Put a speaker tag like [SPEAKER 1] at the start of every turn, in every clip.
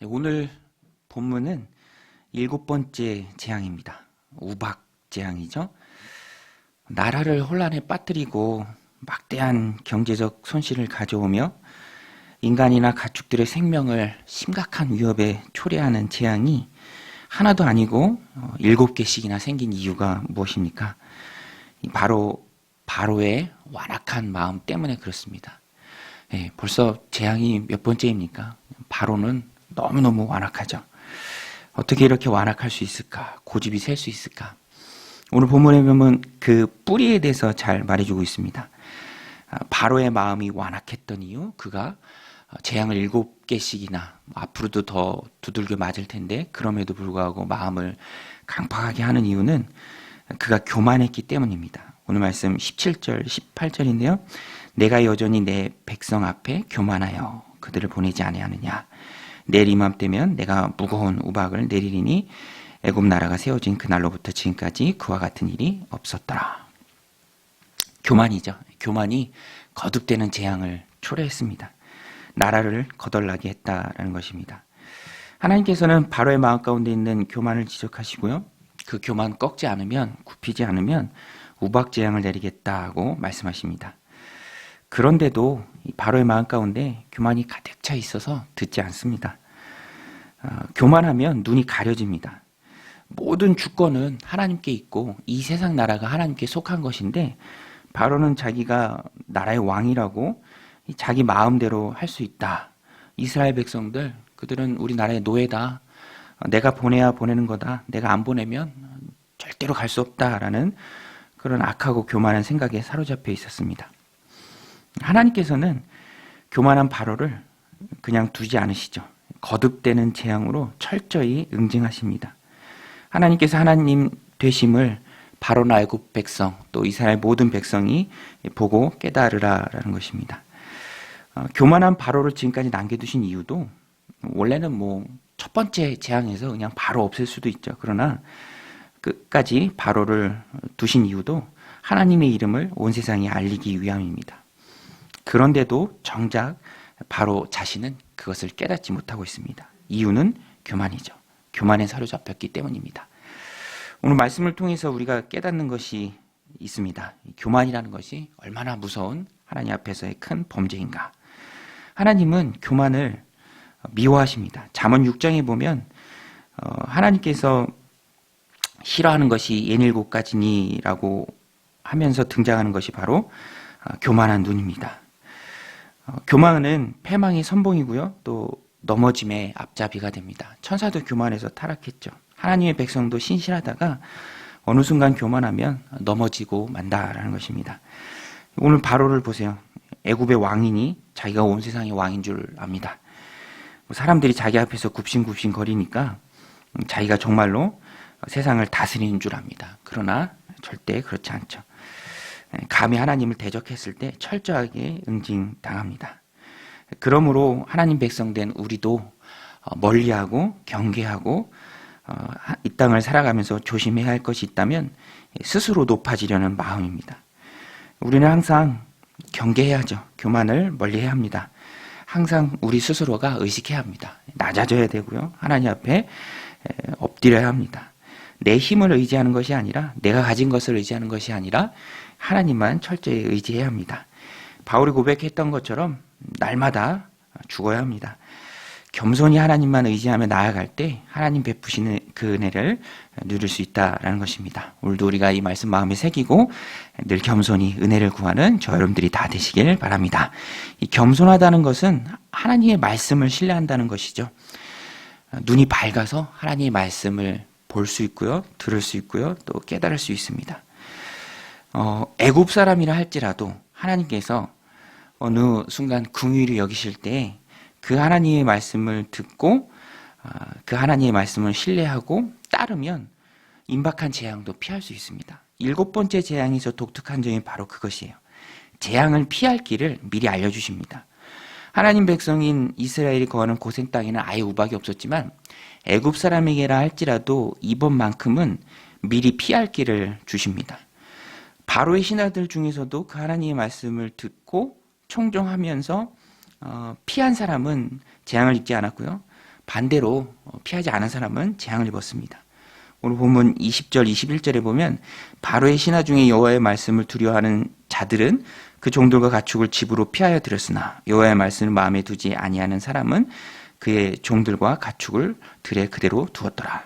[SPEAKER 1] 네, 오늘 본문은 7번째 재앙입니다. 우박 재앙이죠. 나라를 혼란에 빠뜨리고 막대한 경제적 손실을 가져오며 인간이나 가축들의 생명을 심각한 위협에 초래하는 재앙이 하나도 아니고 7개씩이나 생긴 이유가 무엇입니까? 바로의 완악한 마음 때문에 그렇습니다. 벌써 재앙이 몇 번째입니까? 바로는 너무너무 완악하죠. 어떻게 이렇게 완악할 수 있을까? 고집이 셀 수 있을까? 오늘 본문에 보면 그 뿌리에 대해서 잘 말해주고 있습니다. 바로의 마음이 완악했던 이유, 그가 재앙을 7개씩이나 앞으로도 더 두들겨 맞을 텐데 그럼에도 불구하고 마음을 강팍하게 하는 이유는 그가 교만했기 때문입니다. 오늘 말씀 17절, 18절인데요. 내가 여전히 내 백성 앞에 교만하여 그들을 보내지 아니하느냐. 내일 이맘때면 내가 무거운 우박을 내리리니 애굽 나라가 세워진 그날로부터 지금까지 그와 같은 일이 없었더라. 교만이죠. 교만이 거듭되는 재앙을 초래했습니다. 나라를 거덜나게 했다라는 것입니다. 하나님께서는 바로의 마음 가운데 있는 교만을 지적하시고요. 그 교만 꺾지 않으면, 굽히지 않으면 우박 재앙을 내리겠다고 말씀하십니다. 그런데도 바로의 마음 가운데 교만이 가득 차 있어서 듣지 않습니다. 교만하면 눈이 가려집니다. 모든 주권은 하나님께 있고 이 세상 나라가 하나님께 속한 것인데 바로는 자기가 나라의 왕이라고 자기 마음대로 할 수 있다. 이스라엘 백성들, 그들은 우리 나라의 노예다. 내가 보내야 보내는 거다. 내가 안 보내면 절대로 갈 수 없다라는 그런 악하고 교만한 생각에 사로잡혀 있었습니다. 하나님께서는 교만한 바로를 그냥 두지 않으시죠. 거듭되는 재앙으로 철저히 응징하십니다. 하나님께서 하나님 되심을 바로나 애굽 백성 또 이스라엘 모든 백성이 보고 깨달으라라는 것입니다. 교만한 바로를 지금까지 남겨두신 이유도 원래는 첫 번째 재앙에서 그냥 바로 없앨 수도 있죠. 그러나 끝까지 바로를 두신 이유도 하나님의 이름을 온 세상에 알리기 위함입니다. 그런데도 정작 바로 자신은 그것을 깨닫지 못하고 있습니다. 이유는 교만이죠. 교만에 사로잡혔기 때문입니다. 오늘 말씀을 통해서 우리가 깨닫는 것이 있습니다. 교만이라는 것이 얼마나 무서운 하나님 앞에서의 큰 범죄인가. 하나님은 교만을 미워하십니다. 잠언 6장에 보면 하나님께서 싫어하는 것이 예닐곱 가지니라고 하면서 등장하는 것이 바로 교만한 눈입니다. 교만은 패망의 선봉이고요. 또 넘어짐의 앞잡이가 됩니다. 천사도 교만해서 타락했죠. 하나님의 백성도 신실하다가 어느 순간 교만하면 넘어지고 만다라는 것입니다. 오늘 바로를 보세요. 애굽의 왕이니 자기가 온 세상의 왕인 줄 압니다. 사람들이 자기 앞에서 굽신굽신 거리니까 자기가 정말로 세상을 다스리는 줄 압니다. 그러나 절대 그렇지 않죠. 감히 하나님을 대적했을 때 철저하게 응징당합니다. 그러므로 하나님 백성된 우리도 멀리하고 경계하고 이 땅을 살아가면서 조심해야 할 것이 있다면 스스로 높아지려는 마음입니다. 우리는 항상 경계해야죠. 교만을 멀리해야 합니다. 항상 우리 스스로가 의식해야 합니다. 낮아져야 되고요. 하나님 앞에 엎드려야 합니다. 내 힘을 의지하는 것이 아니라 내가 가진 것을 의지하는 것이 아니라 하나님만 철저히 의지해야 합니다. 바울이 고백했던 것처럼 날마다 죽어야 합니다. 겸손히 하나님만 의지하며 나아갈 때 하나님 베푸시는 그 은혜를 누릴 수 있다라는 것입니다. 오늘도 우리가 이 말씀 마음에 새기고 늘 겸손히 은혜를 구하는 저 여러분들이 다 되시길 바랍니다. 이 겸손하다는 것은 하나님의 말씀을 신뢰한다는 것이죠. 눈이 밝아서 하나님의 말씀을 볼 수 있고요. 들을 수 있고요. 또 깨달을 수 있습니다. 애굽 사람이라 할지라도 하나님께서 어느 순간 긍휼히 여기실 때 그 하나님의 말씀을 듣고 그 하나님의 말씀을 신뢰하고 따르면 임박한 재앙도 피할 수 있습니다. 7번째 재앙에서 독특한 점이 바로 그것이에요. 재앙을 피할 길을 미리 알려주십니다. 하나님 백성인 이스라엘이 거하는 고센 땅에는 아예 우박이 없었지만 애굽 사람에게라 할지라도 이번만큼은 미리 피할 길을 주십니다. 바로의 신하들 중에서도 그 하나님의 말씀을 듣고 청종하면서 피한 사람은 재앙을 입지 않았고요. 반대로 피하지 않은 사람은 재앙을 입었습니다. 오늘 본문 20절, 21절에 보면 바로의 신하 중에 여호와의 말씀을 두려워하는 자들은 그 종들과 가축을 집으로 피하여 들였으나 여호와의 말씀을 마음에 두지 아니하는 사람은 그의 종들과 가축을 들에 그대로 두었더라.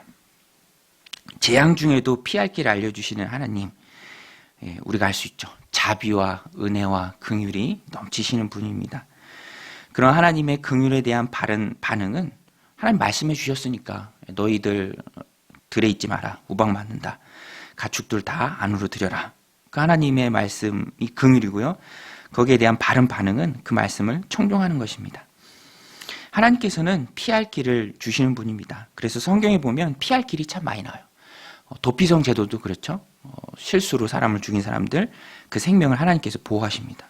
[SPEAKER 1] 재앙 중에도 피할 길을 알려주시는 하나님, 우리가 알 수 있죠. 자비와 은혜와 긍휼이 넘치시는 분입니다. 그런 하나님의 긍휼에 대한 바른 반응은 하나님 말씀해 주셨으니까 너희들 들에 있지 마라. 우박 맞는다. 가축들 다 안으로 들여라. 그 하나님의 말씀이 긍휼이고요. 거기에 대한 바른 반응은 그 말씀을 청종하는 것입니다. 하나님께서는 피할 길을 주시는 분입니다. 그래서 성경에 보면 피할 길이 참 많이 나와요. 도피성 제도도 그렇죠. 실수로 사람을 죽인 사람들 그 생명을 하나님께서 보호하십니다.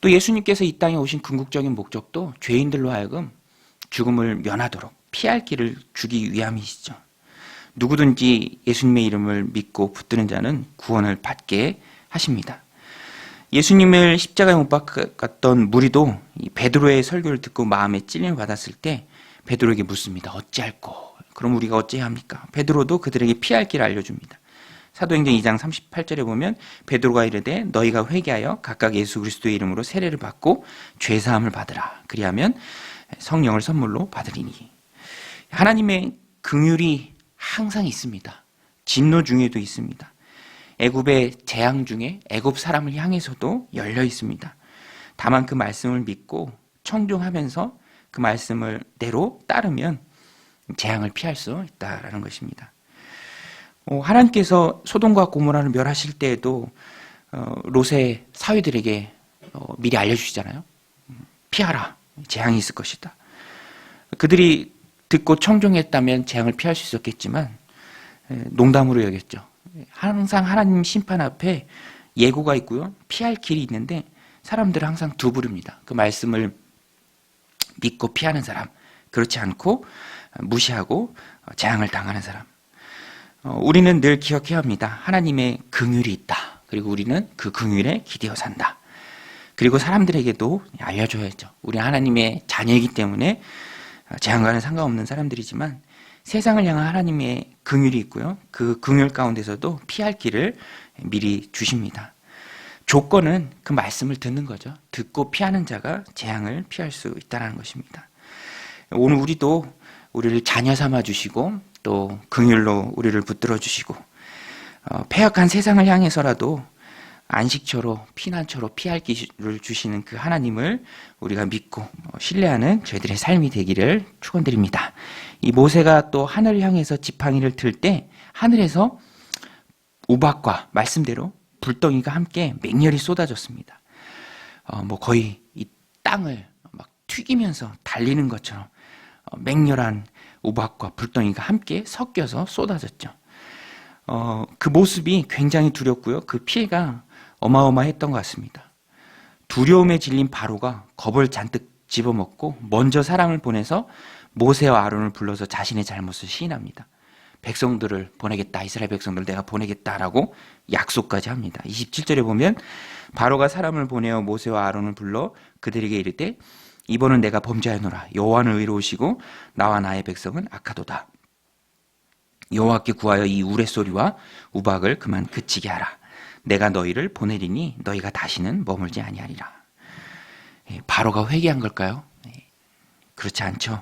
[SPEAKER 1] 또 예수님께서 이 땅에 오신 궁극적인 목적도 죄인들로 하여금 죽음을 면하도록 피할 길을 주기 위함이시죠. 누구든지 예수님의 이름을 믿고 붙드는 자는 구원을 받게 하십니다. 예수님을 십자가에 못 박았던 무리도 베드로의 설교를 듣고 마음에 찔림을 받았을 때 베드로에게 묻습니다. 어찌할꼬? 그럼 우리가 어찌해야 합니까? 베드로도 그들에게 피할 길을 알려줍니다. 사도행전 2장 38절에 보면 베드로가 이르되 너희가 회개하여 각각 예수 그리스도의 이름으로 세례를 받고 죄사함을 받으라. 그리하면 성령을 선물로 받으리니. 하나님의 긍휼이 항상 있습니다. 진노 중에도 있습니다. 애굽의 재앙 중에 애굽 사람을 향해서도 열려 있습니다. 다만 그 말씀을 믿고 청종하면서 그 말씀을 대로 따르면 재앙을 피할 수 있다라는 것입니다. 하나님께서 소돔과 고모라를 멸하실 때에도 롯의 사위들에게 미리 알려주시잖아요. 피하라. 재앙이 있을 것이다. 그들이 듣고 청종했다면 재앙을 피할 수 있었겠지만 농담으로 여겼죠. 항상 하나님 심판 앞에 예고가 있고요. 피할 길이 있는데 사람들은 항상 두 부류입니다. 그 말씀을 믿고 피하는 사람, 그렇지 않고 무시하고 재앙을 당하는 사람. 우리는 늘 기억해야 합니다. 하나님의 긍휼이 있다. 그리고 우리는 그 긍휼에 기대어 산다. 그리고 사람들에게도 알려줘야죠. 우리 하나님의 자녀이기 때문에 재앙과는 상관없는 사람들이지만 세상을 향한 하나님의 긍휼이 있고요. 그 긍휼 가운데서도 피할 길을 미리 주십니다. 조건은 그 말씀을 듣는 거죠. 듣고 피하는 자가 재앙을 피할 수 있다는 것입니다. 오늘 우리도 우리를 자녀 삼아 주시고 또 긍휼로 우리를 붙들어 주시고 패역한 세상을 향해서라도 안식처로 피난처로 피할 길을 주시는 그 하나님을 우리가 믿고 신뢰하는 저희들의 삶이 되기를 축원드립니다. 이 모세가 또 하늘을 향해서 지팡이를 들 때 하늘에서 우박과 말씀대로 불덩이가 함께 맹렬히 쏟아졌습니다. 거의 이 땅을 막 튀기면서 달리는 것처럼 맹렬한 우박과 불덩이가 함께 섞여서 쏟아졌죠. 그 모습이 굉장히 두렵고요. 그 피해가 어마어마했던 것 같습니다. 두려움에 질린 바로가 겁을 잔뜩 집어먹고 먼저 사람을 보내서 모세와 아론을 불러서 자신의 잘못을 시인합니다. 백성들을 보내겠다. 이스라엘 백성들을 내가 보내겠다라고 약속까지 합니다. 27절에 보면 바로가 사람을 보내어 모세와 아론을 불러 그들에게 이르되 이번은 내가 범죄하노라. 여호와는 의로우시고 나와 나의 백성은 악하도다. 여호와께 구하여 이 우레소리와 우박을 그만 그치게 하라. 내가 너희를 보내리니 너희가 다시는 머물지 아니하리라. 바로가 회개한 걸까요? 그렇지 않죠.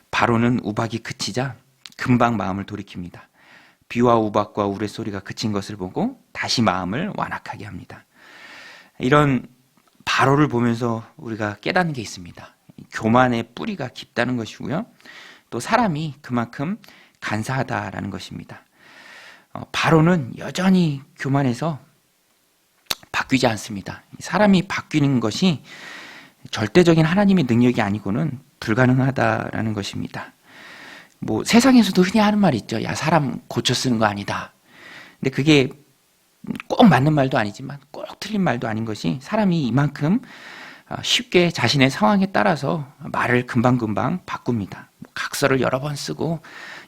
[SPEAKER 1] 바로는 우박이 그치자 금방 마음을 돌이킵니다. 비와 우박과 우레소리가 그친 것을 보고 다시 마음을 완악하게 합니다. 이런 바로를 보면서 우리가 깨닫는 게 있습니다. 교만의 뿌리가 깊다는 것이고요. 또 사람이 그만큼 간사하다라는 것입니다. 바로는 여전히 교만해서 바뀌지 않습니다. 사람이 바뀌는 것이 절대적인 하나님의 능력이 아니고는 불가능하다라는 것입니다. 세상에서도 흔히 하는 말이 있죠. 야, 사람 고쳐 쓰는 거 아니다. 근데 그게 꼭 맞는 말도 아니지만 꼭 틀린 말도 아닌 것이 사람이 이만큼 쉽게 자신의 상황에 따라서 말을 금방금방 바꿉니다. 각서를 여러 번 쓰고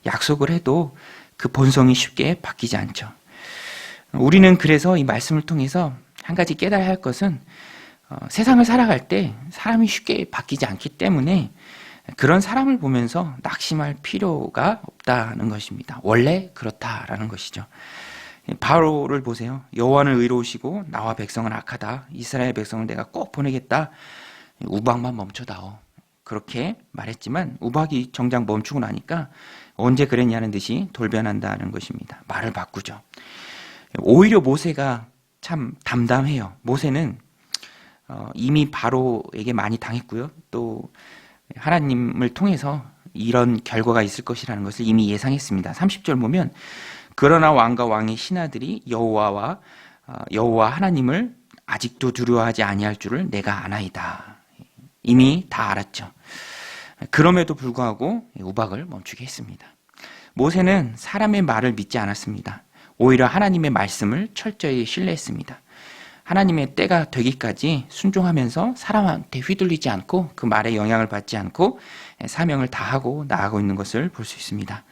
[SPEAKER 1] 약속을 해도 그 본성이 쉽게 바뀌지 않죠. 우리는 그래서 이 말씀을 통해서 한 가지 깨달아야 할 것은 세상을 살아갈 때 사람이 쉽게 바뀌지 않기 때문에 그런 사람을 보면서 낙심할 필요가 없다는 것입니다. 원래 그렇다라는 것이죠. 바로를 보세요. 여호와는 의로우시고 나와 백성은 악하다. 이스라엘 백성을 내가 꼭 보내겠다. 우박만 멈춰다오. 그렇게 말했지만 우박이 정작 멈추고 나니까 언제 그랬냐는 듯이 돌변한다는 것입니다. 말을 바꾸죠. 오히려 모세가 참 담담해요. 모세는 이미 바로에게 많이 당했고요. 또 하나님을 통해서 이런 결과가 있을 것이라는 것을 이미 예상했습니다. 30절 보면 그러나 왕과 왕의 신하들이 여호와 하나님을 아직도 두려워하지 아니할 줄을 내가 아나이다. 이미 다 알았죠. 그럼에도 불구하고 우박을 멈추게 했습니다. 모세는 사람의 말을 믿지 않았습니다. 오히려 하나님의 말씀을 철저히 신뢰했습니다. 하나님의 때가 되기까지 순종하면서 사람한테 휘둘리지 않고 그 말에 영향을 받지 않고 사명을 다하고 나아가고 있는 것을 볼 수 있습니다.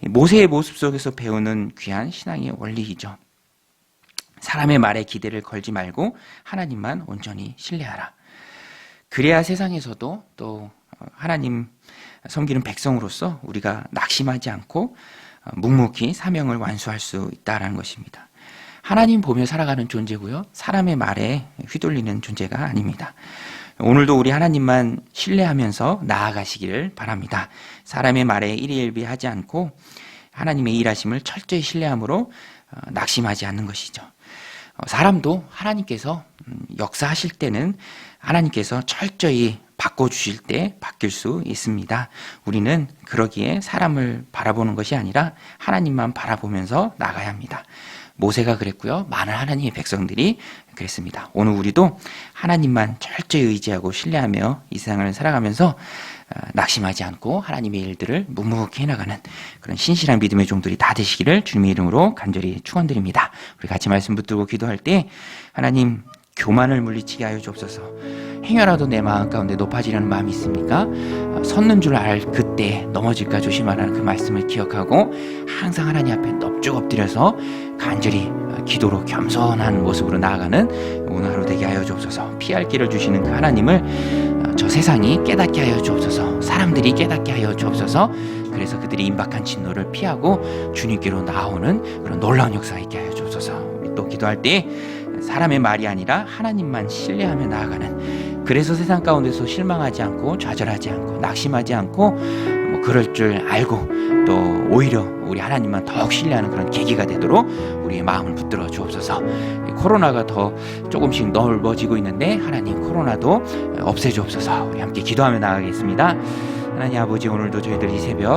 [SPEAKER 1] 모세의 모습 속에서 배우는 귀한 신앙의 원리이죠. 사람의 말에 기대를 걸지 말고 하나님만 온전히 신뢰하라. 그래야 세상에서도 또 하나님 섬기는 백성으로서 우리가 낙심하지 않고 묵묵히 사명을 완수할 수 있다는 것입니다. 하나님 보며 살아가는 존재고요. 사람의 말에 휘둘리는 존재가 아닙니다. 오늘도 우리 하나님만 신뢰하면서 나아가시기를 바랍니다. 사람의 말에 일희일비하지 않고 하나님의 일하심을 철저히 신뢰함으로 낙심하지 않는 것이죠. 사람도 하나님께서 역사하실 때는 하나님께서 철저히 바꿔주실 때 바뀔 수 있습니다. 우리는 그러기에 사람을 바라보는 것이 아니라 하나님만 바라보면서 나가야 합니다. 모세가 그랬고요. 많은 하나님의 백성들이 그랬습니다. 오늘 우리도 하나님만 철저히 의지하고 신뢰하며 이 세상을 살아가면서 낙심하지 않고 하나님의 일들을 묵묵히 해나가는 그런 신실한 믿음의 종들이 다 되시기를 주님의 이름으로 간절히 축원드립니다. 우리 같이 말씀 붙들고 기도할 때 하나님 교만을 물리치게 하여 주옵소서. 행여라도 내 마음 가운데 높아지려는 마음이 있습니까? 섰는 줄 알 그때 넘어질까 조심하라는 그 말씀을 기억하고 항상 하나님 앞에 넙죽 엎드려서 간절히 기도로 겸손한 모습으로 나아가는 오늘 하루 되게 하여 주옵소서. 피할 길을 주시는 그 하나님을 저 세상이 깨닫게 하여 주옵소서. 사람들이 깨닫게 하여 주옵소서. 그래서 그들이 임박한 진노를 피하고 주님께로 나오는 그런 놀라운 역사 있게 하여 주옵소서. 우리 또 기도할 때 사람의 말이 아니라 하나님만 신뢰하며 나아가는, 그래서 세상 가운데서 실망하지 않고 좌절하지 않고 낙심하지 않고 그럴 줄 알고 또 오히려 우리 하나님만 더욱 신뢰하는 그런 계기가 되도록 우리의 마음을 붙들어 주옵소서. 코로나가 더 조금씩 넓어지고 있는데 하나님 코로나도 없애주옵소서. 우리 함께 기도하며 나아가겠습니다. 하나님 아버지, 오늘도 저희들 이 새벽